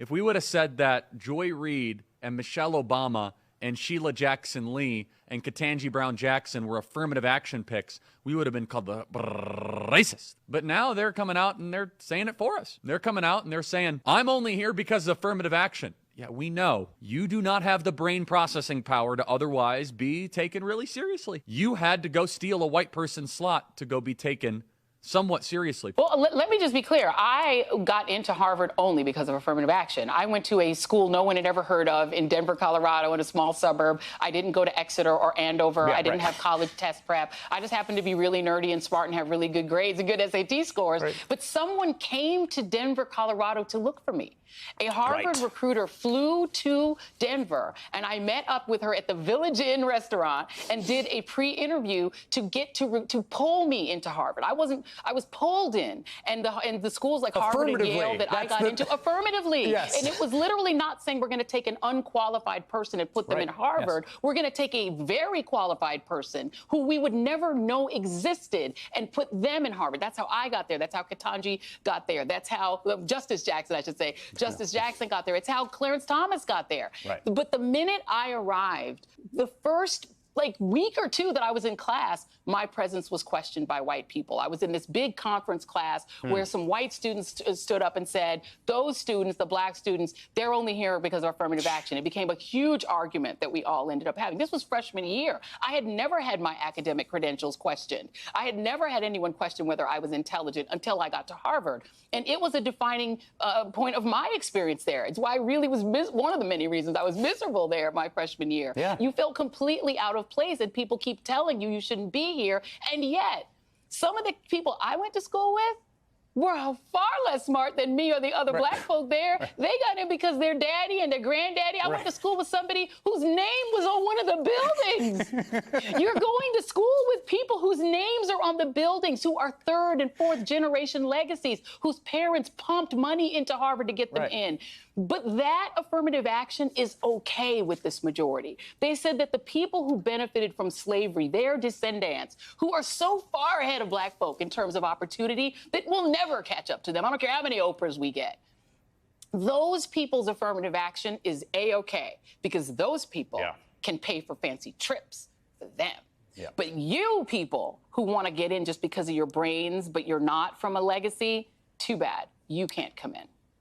If we would have said that Joy Reid and Michelle Obama and Sheila Jackson Lee and Ketanji Brown Jackson were affirmative action picks, we would have been called the racist. But now they're coming out and they're saying it for us. They're coming out and they're saying, I'm only here because of affirmative action. Yeah, we know. You do not have the brain processing power to otherwise be taken really seriously. You had to go steal a white person's slot to go be taken somewhat seriously. Well, let me just be clear. I got into Harvard only because of affirmative action. I went to a school no one had ever heard of in Denver, Colorado, in a small suburb. I didn't go to Exeter or Andover. I didn't have college test prep. I just happened to be really nerdy and smart and have really good grades and good SAT scores. But someone came to Denver, Colorado to look for me. A Harvard recruiter flew to Denver, and I met up with her at the Village Inn restaurant and did a pre-interview to get to pull me into Harvard. I was pulled in, and the schools like Harvard and Yale that I got into affirmatively. Yes. And it was literally not saying we're going to take an unqualified person and put them in Harvard. We're going to take a very qualified person who we would never know existed and put them in Harvard. That's how I got there. That's how Ketanji got there. That's how Justice Jackson, I should say. Justice Jackson got there. It's how Clarence Thomas got there. But the minute I arrived, the first week or two that I was in class, my presence was questioned by white people. I was in this big conference class where some white students stood up and said, those students, the black students, they're only here because of affirmative action. It became a huge argument that we all ended up having. This was freshman year. I had never had my academic credentials questioned. I had never had anyone question whether I was intelligent until I got to Harvard. And it was a defining point of my experience there. It's why I really was one of the many reasons I was miserable there my freshman year. You felt completely out of place, and people keep telling you you shouldn't be here. And yet, some of the people I went to school with were far less smart than me or the other black folk there. They got in because their daddy and their granddaddy. I went to school with somebody whose name was on one of the buildings. You're going to school with people whose names are on the buildings, who are third and fourth generation legacies, whose parents pumped money into Harvard to get them in. But that affirmative action is okay with this majority. They said that the people who benefited from slavery, their descendants, who are so far ahead of black folk in terms of opportunity that we'll never catch up to them. I don't care how many Oprahs we get. Those people's affirmative action is A-okay because those people can pay for fancy trips for them. But you people who want to get in just because of your brains, but you're not from a legacy, too bad. You can't come in.